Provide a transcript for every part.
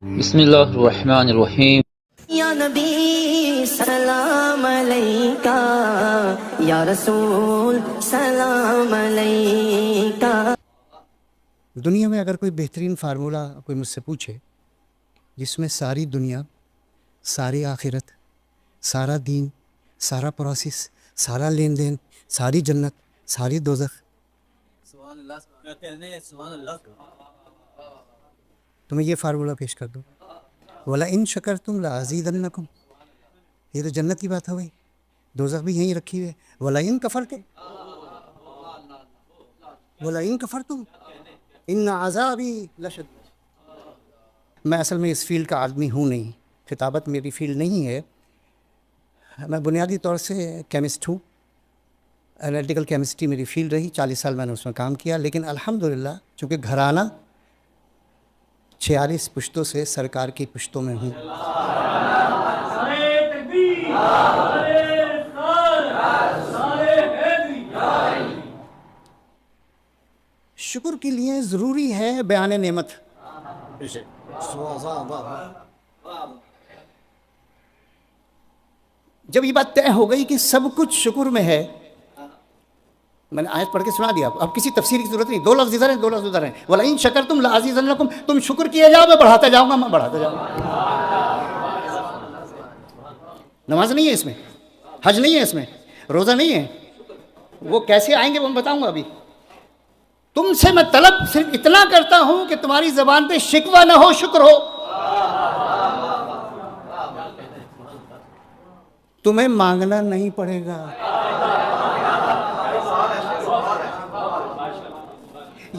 بسم اللہ الرحمن الرحیم۔ یا نبی سلام علیکہ، یا رسول سلام علیکہ۔ دنیا میں اگر کوئی بہترین فارمولہ کوئی مجھ سے پوچھے جس میں ساری دنیا، ساری آخرت، سارا دین، سارا پروسیس، سارا لین دین، ساری جنت، ساری دوزخ، تو میں یہ فارمولہ پیش کر دوں، وَلَئِن شَكَرْتُمْ لَأَزِيدَنَّكُمْ۔ یہ تو جنت کی بات ہو گئی، دوزخ بھی یہیں رکھی ہوئی ہے۔ وَلَئِن كَفَرْتُمْ وَلَئِن كَفَرْتُمْ إِنَّ عَذَابِي لَشَدِيدٌ۔ میں اصل میں اس فیلڈ کا آدمی ہوں نہیں، خطابت میری فیلڈ نہیں ہے۔ میں بنیادی طور سے کیمسٹ ہوں، انالیٹیکل کیمسٹری میری فیلڈ رہی، 40 سال میں نے اس میں کام کیا، لیکن الحمدللہ چونکہ گھرانہ 46 پشتوں سے سرکار کی پشتوں میں ہوں۔ شکر کے لیے ضروری ہے بیان نعمت۔ جب یہ بات طے ہو گئی کہ سب کچھ شکر میں ہے، میں نے آیت پڑھ کے سنا دیا، اب کسی تفسیر کی ضرورت نہیں، 2 لفظ ادھر ہیں 2 لفظ ادھر ہیں۔ وَلَئِن شَكَرْتُمْ لَأَزِيدَنَّكُمْ، تم شکر کیے جاؤ، میں بڑھاتا جاؤں گا، میں بڑھاتا جاؤں گا۔ نماز نہیں ہے اس میں، حج نہیں ہے اس میں، روزہ نہیں ہے، وہ کیسے آئیں گے وہ میں بتاؤں گا ابھی۔ تم سے میں طلب صرف اتنا کرتا ہوں کہ تمہاری زبان پہ شکوہ نہ ہو، شکر ہو۔ تمہیں مانگنا نہیں پڑے گا۔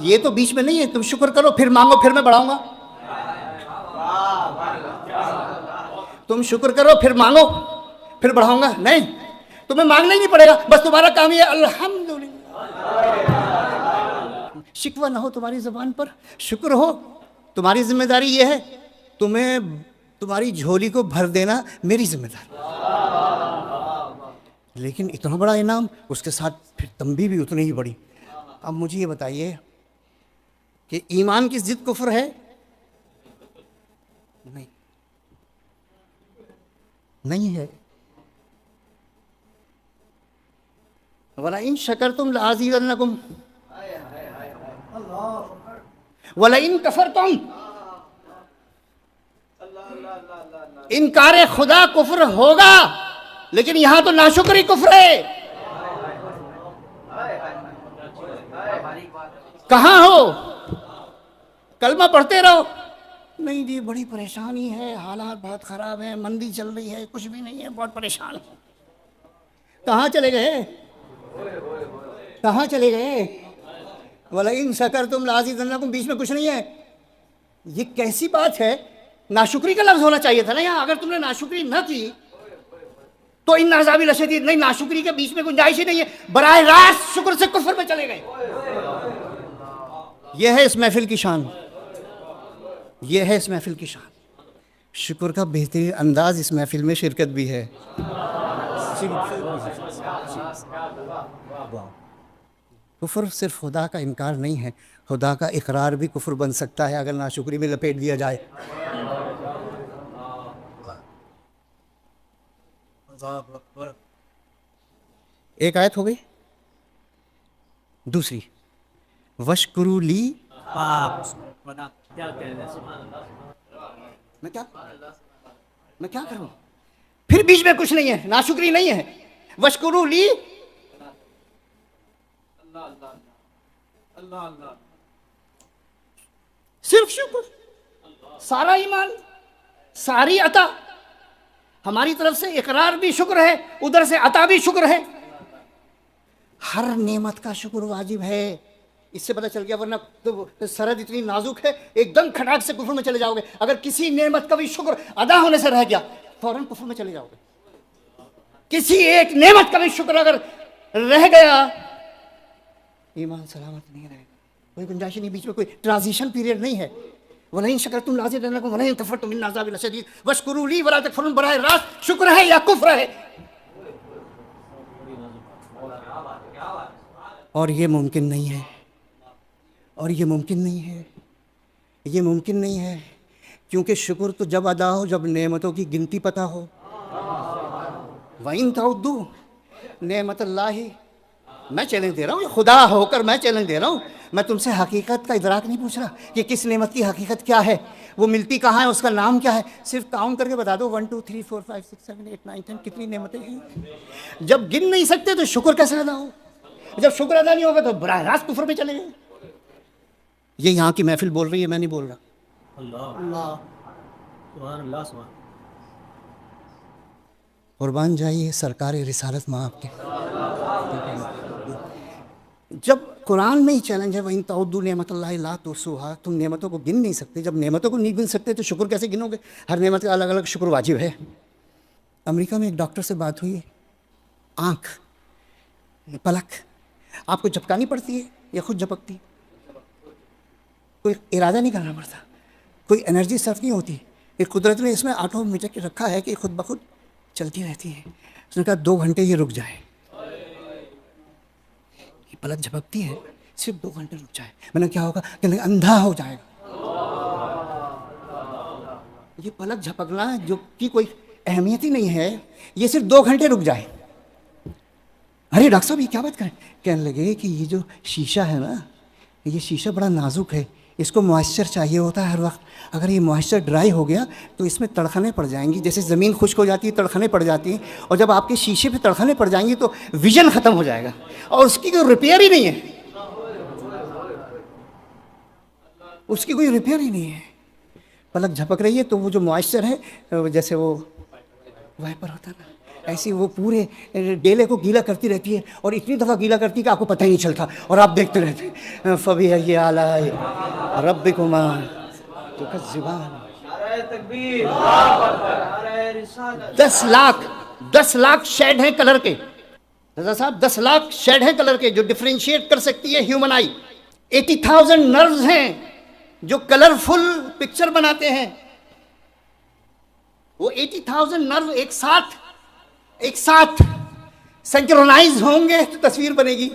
یہ تو بیچ میں نہیں ہے، تم شکر کرو پھر مانگو پھر میں بڑھاؤں گا۔ تم شکر کرو پھر مانگو پھر بڑھاؤں گا، نہیں، تمہیں مانگنا ہی نہیں پڑے گا، بس تمہارا کام یہ الحمدللہ، شکوہ نہ ہو تمہاری زبان پر، شکر ہو۔ تمہاری ذمہ داری یہ ہے، تمہیں تمہاری جھولی کو بھر دینا میری ذمہ داری، لیکن اتنا بڑا انعام، اس کے ساتھ پھر تنبیہ بھی اتنی ہی بڑی۔ اب مجھے یہ بتائیے کہ ایمان کی ضد کفر ہے؟ نہیں، نہیں ہے۔ وَلَئِن شَكَرْتُمْ لَأَزِيدَنَّكُمْ وَلَئِن كَفَرْتُمْ، انکار خدا کفر ہوگا، لیکن یہاں تو ناشکری کفر ہے۔ کہاں ہو؟ کلمہ پڑھتے رہو، نہیں جی بڑی پریشانی ہے، حالات بہت خراب ہیں، مندی چل رہی ہے، کچھ بھی نہیں ہے، بہت پریشان ہوں۔ کہاں چلے گئے؟ کہاں چلے گئے؟ وَلَئِن شَكَرْتُمْ لَأَزِيدَنَّكُمْ، بیچ میں کچھ نہیں ہے۔ یہ کیسی بات ہے؟ ناشکری کا لفظ ہونا چاہیے تھا نا یہاں، اگر تم نے ناشکری نہ کی تو ان عذابی لشدید، نہیں، ناشکری کے بیچ میں گنجائش ہی نہیں ہے، براہ راست شکر سے کفر میں چلے گئے۔ یہ ہے اس محفل کی شان، یہ ہے اس محفل کی شان۔ شکر کا بہترین انداز اس محفل میں شرکت بھی ہے۔ کفر صرف خدا کا انکار نہیں ہے، خدا کا اقرار بھی کفر بن سکتا ہے اگر ناشکری میں لپیٹ دیا جائے۔ ایک آیت ہو گئی، دوسری وَاشْكُرُوا لِي، میں کیا کروں؟ پھر بیچ میں کچھ نہیں ہے، ناشکری نہیں ہے۔ وَاشْكُرُوا لِي، صرف شکر، سارا ایمان، ساری عطا ہماری طرف سے، اقرار بھی شکر ہے، ادھر سے عطا بھی شکر ہے۔ ہر نعمت کا شکر واجب ہے۔ اس سے پتہ چل گیا، ورنہ تو سرحد اتنی نازک ہے، ایک دم کھٹاک سے کفر میں چلے جاؤ گے۔ اگر کسی نعمت کا بھی شکر ادا ہونے سے رہ گیا، فوراً کفر میں چلے جاؤ گے۔ کسی ایک نعمت کا بھی شکر اگر رہ گیا، ایمان سلامت نہیں رہے گا، کوئی گنجائش نہیں، بیچ میں کوئی ٹرانزیشن پیریڈ نہیں ہے۔ وَلَئِن شَكَرْتُمْ لَأَزِيدَنَّكُمْ وَلَئِن كَفَرْتُمْ إِنَّ عَذَابِي لَشَدِيدٌ وَاشْكُرُوا لِي وَلَا تَكْفُرُونَ، براہ راست شکر ہے یا کفر ہے۔ اور یہ ممکن نہیں ہے، اور یہ ممکن نہیں ہے، یہ ممکن نہیں ہے، کیونکہ شکر تو جب ادا ہو جب نعمتوں کی گنتی پتہ ہو. وَإِن تَعُدُّوا نعمت اللہ. میں چیلنج دے رہا ہوں، خدا ہو کر میں چیلنج دے رہا ہوں. میں تم سے حقیقت کا ادراک نہیں پوچھ رہا کہ کس نعمت کی حقیقت کیا ہے، وہ ملتی کہاں ہے، اس کا نام کیا ہے. صرف کاؤنٹ کر کے بتا دو 1 2 3 4 5 6 7 8 9 10 کتنی نعمتیں ہیں. جب گن نہیں سکتے تو شکر کیسے ادا ہو؟ جب شکر ادا نہیں ہوگا تو براہ راست کفر پہ چلے گئے. یہ یہاں کی محفل بول رہی ہے، میں نہیں بول رہا. اللہ سبحان اللہ سبحان. قربان جائیے سرکار رسالت ماں آپ کے. جب قرآن میں ہی چیلنج ہے وَإِن تَعُدُّوا نِعْمَتَ اللَّهِ لَا تُحْصُوهَا، تم نعمتوں کو گن نہیں سکتے. جب نعمتوں کو نہیں گن سکتے تو شکر کیسے گنو گے؟ ہر نعمت کا الگ الگ شکر واجب ہے. امریکہ میں ایک ڈاکٹر سے بات ہوئی، آنکھ پلک آپ کو جھپکانی پڑتی ہے یا خود جھپکتی؟ کوئی ارادہ نہیں کرنا پڑتا، کوئی انرجی صرف نہیں ہوتی. ایک قدرت نے اس میں آٹومیٹک رکھا ہے کہ خود بخود چلتی رہتی ہے. اس نے کہا 2 گھنٹے یہ رک جائے. یہ پلک جھپکتی ہے، صرف 2 گھنٹے رک جائے. میں نے کیا ہوگا کہ اندھا ہو جائے گا. یہ پلک جھپکنا جو کی کوئی اہمیت ہی نہیں ہے، یہ صرف 2 گھنٹے رک جائے. ارے ڈاکٹر صاحب یہ کیا بات کریں؟ کہنے لگے کہ یہ جو شیشہ ہے نا، یہ شیشہ بڑا نازک ہے، اس کو موئسچر چاہیے ہوتا ہے ہر وقت. اگر یہ موئسچر ڈرائی ہو گیا تو اس میں تڑخنے پڑ جائیں گی. جیسے زمین خشک ہو جاتی ہے تڑخنے پڑ جاتی ہیں، اور جب آپ کے شیشے پہ تڑخنے پڑ جائیں گی تو ویژن ختم ہو جائے گا اور اس کی کوئی ریپیئر ہی نہیں ہے. اس کی کوئی ریپیئر ہی نہیں ہے. پلک جھپک رہی ہے تو وہ جو موئسچر ہے، جیسے وہ وائپر ہوتا ہے نا، ایسی وہ پورے ڈیلے کو گیلا کرتی رہتی ہے، اور اتنی دفعہ گیلا کرتی کہ آپ کو پتہ ہی نہیں چلتا اور آپ دیکھتے رہتے ہیں. فَبِأَيِّ آلَاءِ رَبِّكُمَا تُكَذِّبَانِ. 10 لاکھ شیڈ ہیں کلر کے. رضا صاحب 10 لاکھ شیڈ ہیں کلر کے جو ڈفرینشیٹ کر سکتی ہے ہیومن آئی. 80,000 نروز ہیں جو کلرفل پکچر بناتے ہیں. وہ 80,000 نرو ایک ساتھ سینکرونائز ہوں گے تو تصویر بنے گی.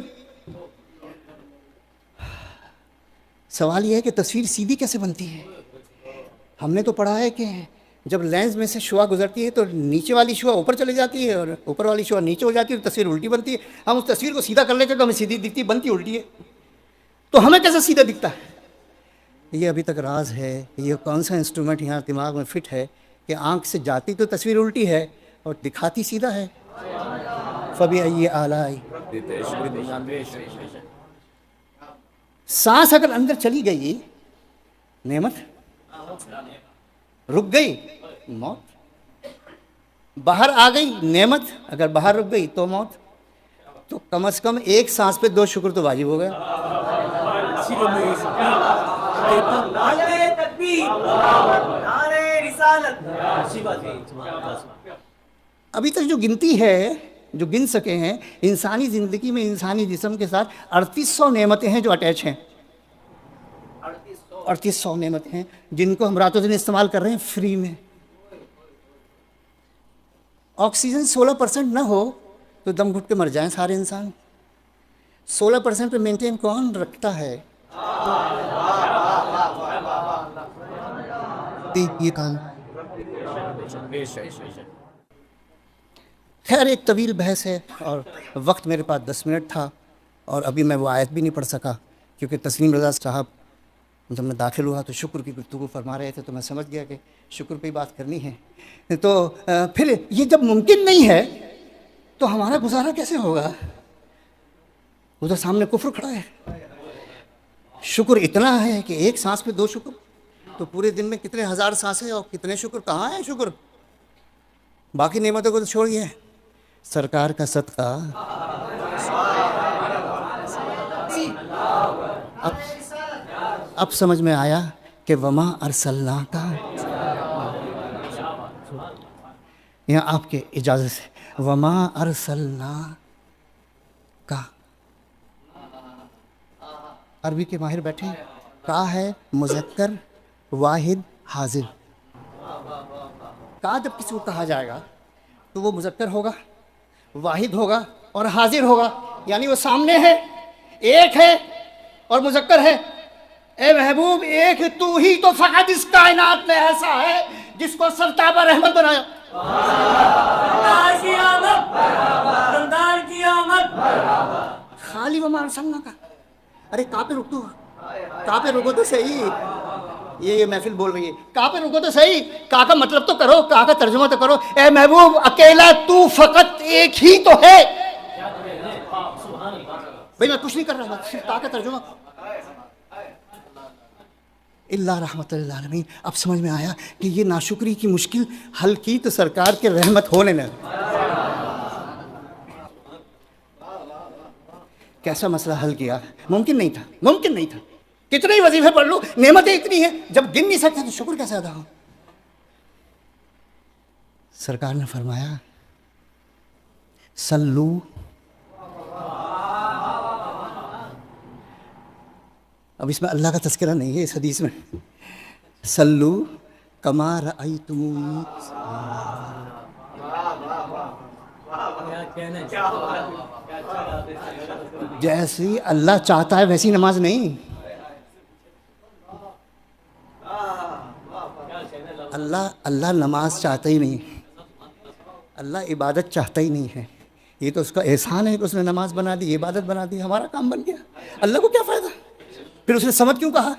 سوال یہ ہے کہ تصویر سیدھی کیسے بنتی ہے؟ ہم نے تو پڑھا ہے کہ جب لینس میں سے شعاع گزرتی ہے تو نیچے والی شعاع اوپر چلی جاتی ہے اور اوپر والی شعاع نیچے ہو جاتی ہے، تو تصویر الٹی بنتی ہے. ہم اس تصویر کو سیدھا کر لیتے تو ہمیں سیدھی دکھتی، بنتی الٹی ہے. تو ہمیں کیسے سیدھا دکھتا ہے؟ یہ ابھی تک راز ہے. یہ کون سا انسٹرومنٹ یہاں دماغ میں فٹ ہے کہ آنکھ سے جاتی تو تصویر الٹی ہے اور دکھاتی سیدھا ہے. فَبِأَيِّ آلَاءِ. سانس اگر اندر چلی گئی نعمت، رک گئی موت. باہر آ گئی نعمت، اگر باہر رک گئی تو موت. تو کم از کم ایک سانس پہ 2 شکر تو واجب ہو گیا. ابھی تک جو گنتی ہے، جو گن سکے ہیں، انسانی زندگی میں انسانی جسم کے ساتھ 3800 نعمتیں ہیں جو اٹیچ ہیں. 3800 نعمتیں ہیں جن کو ہم راتوں دن استعمال کر رہے ہیں فری میں. آکسیجن 16% نہ ہو تو دم گھٹ کے مر جائیں سارے انسان. 16% پہ مینٹین کون رکھتا ہے؟ یہ کام. خیر ایک طویل بحث ہے اور وقت میرے پاس 10 منٹ تھا، اور ابھی میں وہ آیت بھی نہیں پڑھ سکا کیونکہ تسلیم رضا صاحب جب میں داخل ہوا تو شکر کی گفتگو فرما رہے تھے، تو میں سمجھ گیا کہ شکر پہ ہی بات کرنی ہے. تو پھر یہ جب ممکن نہیں ہے تو ہمارا گزارا کیسے ہوگا؟ ادھر سامنے کفر کھڑا ہے. شکر اتنا ہے کہ ایک سانس پہ 2 شکر، تو پورے دن میں کتنے ہزار سانسیں اور کتنے شکر. کہاں ہے شکر؟ باقی نعمتوں کو تو چھوڑیے. سرکار کا صدقہ اب سمجھ میں آیا کہ وما ارسلناک کا، یہاں آپ کے اجازت سے وما ارسلناک کا. عربی کے ماہر بیٹھے ہیں. کا ہے مذکر واحد حاضر. کا جب کسی کو کہا جائے گا تو وہ مذکر ہوگا، واحد ہوگا اور حاضر ہوگا. یعنی وہ سامنے ہے، ایک ہے اور مذکر ہے. اے محبوب ایک تو ہی تو فقط اس کائنات میں ایسا ہے جس کو سرتابہ رحمت بنایا. خالی وما ارسلنا کا. ارے کہاں پہ رک تو, کہاں پہ رکو تو صحیح. یہ محفل بول رہی ہے کہاں پہ رکو تو صحیح, کہاں کا مطلب تو کرو, کہاں کا ترجمہ تو کرو. اے محبوب اکیلا تو فقط ایک ہی تو ہے. بھئی میں کچھ نہیں کر رہا, صرف کہاں کا ترجمہ. اللہ رحمت للعالمین. اب سمجھ میں آیا کہ یہ ناشکری کی مشکل حل کی تو سرکار کے رحمت ہونے لگے. کیسا مسئلہ حل کیا؟ ممکن نہیں تھا, ممکن نہیں تھا. کتنے ہی وظیفے پڑھ لو, نعمتیں اتنی ہیں, جب گن نہیں سکتے تو شکر کیسے ادا ہو. سرکار نے فرمایا سلو, اب اس میں اللہ کا تذکرہ نہیں ہے اس حدیث میں, سلو کما رأیتمونی, جیسی اللہ چاہتا ہے ویسی نماز نہیں. اللہ نماز چاہتا ہی نہیں, اللہ عبادت چاہتا ہی نہیں ہے. یہ تو اس کا احسان ہے کہ اس نے نماز بنا دی, عبادت بنا دی, ہمارا کام بن گیا. اللہ کو کیا فائدہ؟ پھر اس نے سمت کیوں کہا,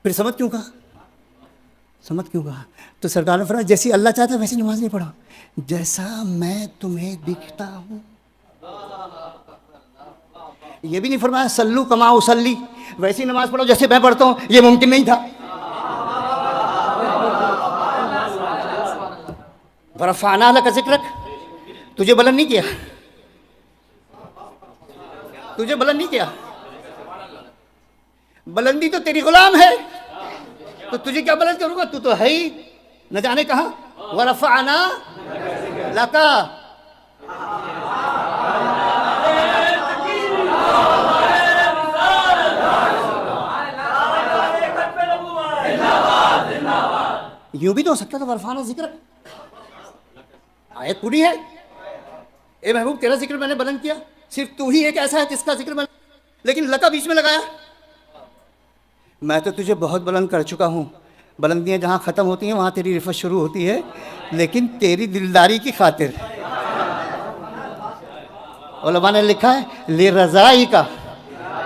پھر سمت کیوں کہا, سمت کیوں کہا؟ تو سرکار نے فرمایا جیسی اللہ چاہتا ہے ویسی نماز نہیں پڑھو, جیسا میں تمہیں دکھتا ہوں. یہ بھی نہیں فرمایا سلو کما اصلی, ویسی نماز پڑھو جیسے میں پڑھتا ہوں. یہ ممکن نہیں تھا. ورفعنا لک ذکرک, تجھے بلند نہیں کیا, تجھے بلند نہیں کیا. بلندی تو تیری غلام ہے, تو تجھے کیا بلند کروں گا, تو تو ہے ہی نہ جانے کہاں. ورفعنا لک, یوں بھی تو ہو سکتا تھا ورفعنا ذکر. آیت پوری ہے. اے محبوب تیرا ذکر میں نے بلند کیا, صرف تو ہی ایک ایسا ہے جس کا ذکر میں, لیکن لکا بیچ میں لگایا. میں تو تجھے بہت بلند کر چکا ہوں. بلندیاں جہاں ختم ہوتی ہیں وہاں تیری رفعت شروع ہوتی ہے, لیکن تیری دلداری کی خاطر. علماء نے لکھا ہے لرضائی کا,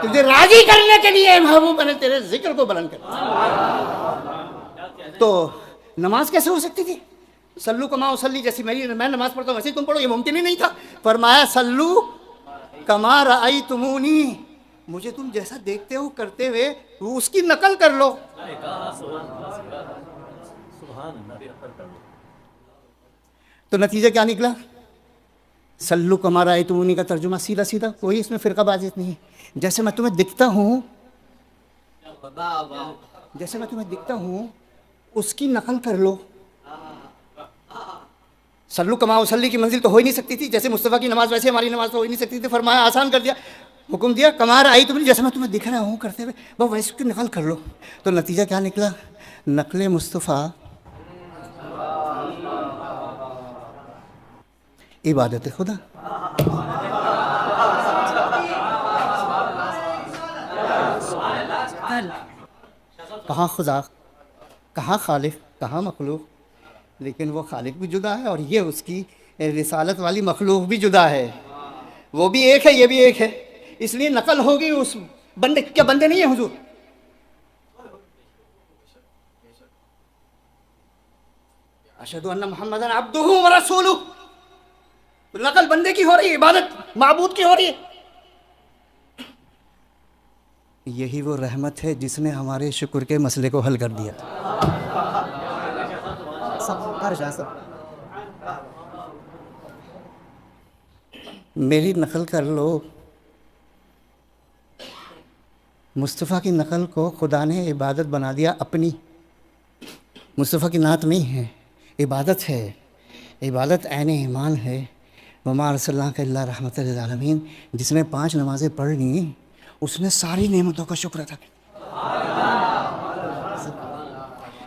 تجھے راضی کرنے کے لیے محبوب میں نے تیرے ذکر کو بلند کر. تو نماز کیسے ہو سکتی تھی؟ سلو کما اصلی, جیسی میں نماز پڑھتا ہوں ویسے تم پڑھو, یہ ممکن ہی نہیں تھا. فرمایا سلو کما رأیتمونی, مجھے تم جیسا دیکھتے ہو کرتے ہوئے اس کی نقل کر لو. تو نتیجہ کیا نکلا؟ سلو کما رأیتمونی کا ترجمہ سیدھا سیدھا, کوئی اس میں فرقہ بازیت نہیں. جیسے میں تمہیں دکھتا ہوں, جیسے میں تمہیں دکھتا ہوں اس کی نقل کر لو. سلو کما اصلی کی منزل تو ہو ہی نہیں سکتی تھی, جیسے مصطفیٰ کی نماز ویسے ہماری نماز تو ہو ہی نہیں سکتی تھی. فرمایا آسان کر دیا, حکم دیا کما رأیتمونی, جیسے میں تمہیں دکھ رہا ہوں کرتے ہوئے بس ویسے کی نقل کر لو. تو نتیجہ کیا نکلا؟ نقل مصطفیٰ عبادت خدا. کہاں خدا, کہاں خالق, کہاں مخلوق, لیکن وہ خالق بھی جدا ہے اور یہ اس کی رسالت والی مخلوق بھی جدا ہے. وہ بھی ایک ہے, یہ بھی ایک ہے, اس لیے نقل ہوگی اس بندے. کیا بندے نہیں ہیں حضور؟ اشہد ان محمدً عبدہ ورسولہ, نقل بندے کی ہو رہی ہے, عبادت معبود کی ہو رہی ہے. یہی وہ رحمت ہے جس نے ہمارے شکر کے مسئلے کو حل کر دیا. میری نقل کر لو. مصطفیٰ کی نقل کو خدا نے عبادت بنا دیا اپنی. مصطفیٰ کی نعت نہیں ہے, عبادت ہے. عبادت عین ایمان ہے. وما ارسلناک الا رحمۃ للعالمین, جس نے 5 نمازیں پڑھ لیں اس نے ساری نعمتوں کا شکر ادا کیا.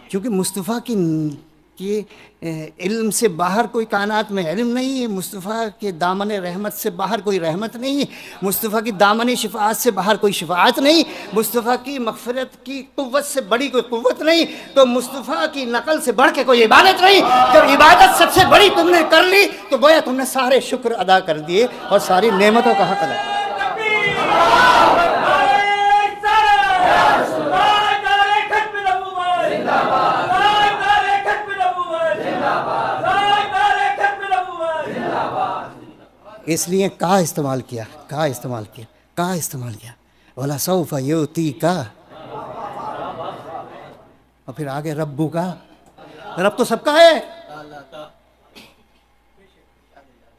کیونکہ مصطفیٰ کہ علم سے باہر کوئی کائنات میں علم نہیں ہے، مصطفیٰ کے دامن رحمت سے باہر کوئی رحمت نہیں ہے، مصطفیٰ کی دامن شفاعت سے باہر کوئی شفاعت نہیں، مصطفیٰ کی مغفرت کی قوت سے بڑی کوئی قوت نہیں، تو مصطفیٰ کی نقل سے بڑھ کے کوئی عبادت نہیں۔ جب عبادت سب سے بڑی تم نے کر لی تو گویا تم نے سارے شکر ادا کر دیے اور ساری نعمتوں کا حق ادا کیا۔ اس لیے کا استعمال کیا وَلَا سَوْفَ يُؤْتِيكَ، اور پھر آگے ربو کا، رب تو سب کا ہے،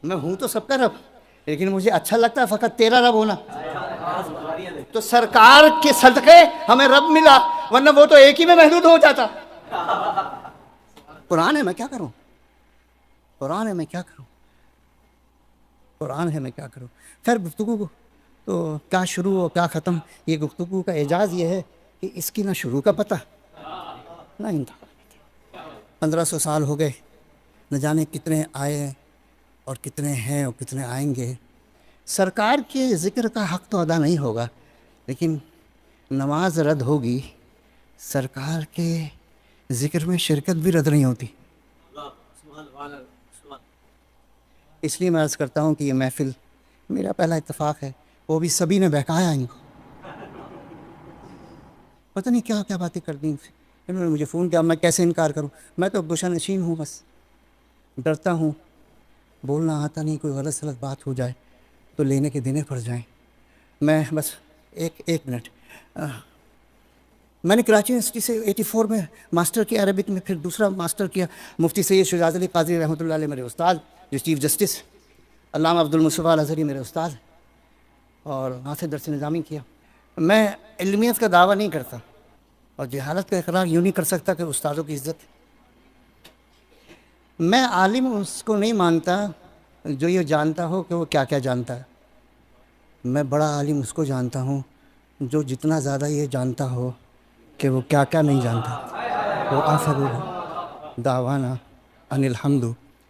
میں ہوں تو سب کا رب، لیکن مجھے اچھا لگتا ہے فقط تیرا رب ہونا، تو سرکار کے صدقے ہمیں رب ملا، ورنہ وہ تو ایک ہی میں محدود ہو جاتا۔ قرآن ہے میں کیا کروں، خیر گفتگو کو تو کیا شروع اور کیا ختم، یہ گفتگو کا اعجاز یہ ہے کہ اس کی نہ شروع کا پتہ نہ انتہا۔ 1500 سال ہو گئے، نہ جانے کتنے آئے اور کتنے ہیں اور کتنے آئیں گے۔ سرکار کے ذکر کا حق تو ادا نہیں ہوگا، لیکن نماز رد ہوگی، سرکار کے ذکر میں شرکت بھی رد نہیں ہوتی۔ اس لیے میں عرض کرتا ہوں کہ یہ محفل میرا پہلا اتفاق ہے، وہ بھی سبھی نے بہکایا ان کو، پتہ نہیں کیا کیا باتیں کر دیں، انہوں نے مجھے فون کیا، میں کیسے انکار کروں، میں تو گوشہ نشین ہوں، بس ڈرتا ہوں، بولنا آتا نہیں، کوئی غلط سلط بات ہو جائے تو لینے کے دینے پڑ جائیں۔ میں بس ایک منٹ، میں نے کراچی یونیورسٹی سے 84 میں ماسٹر کیا عربک میں، پھر دوسرا ماسٹر کیا مفتی سید شجاعت علی قادری رحمۃ اللہ علیہ میرے استاد، جو چیف جسٹس، علامہ عبدالمصطفیٰ الازہری میرے استاد، اور وہاں سے درس نظامی کیا۔ میں علمیت کا دعویٰ نہیں کرتا اور جہالت کا اقرار یوں نہیں کر سکتا کہ استادوں کی عزت۔ میں عالم اس کو نہیں مانتا جو یہ جانتا ہو کہ وہ کیا کیا جانتا ہے، میں بڑا عالم اس کو جانتا ہوں جو جتنا زیادہ یہ جانتا ہو کہ وہ کیا کیا نہیں جانتا۔ وہ آخر دعوانا ان الحمد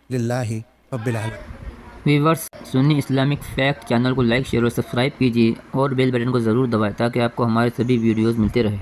للہ رب العالمین۔ ویورز، سنی اسلامک فیکٹ چینل کو لائک، شیئر اور سبسکرائب کیجیے اور بیل بٹن کو ضرور دبائیں تاکہ آپ کو ہمارے سبھی ویڈیوز ملتے رہیں۔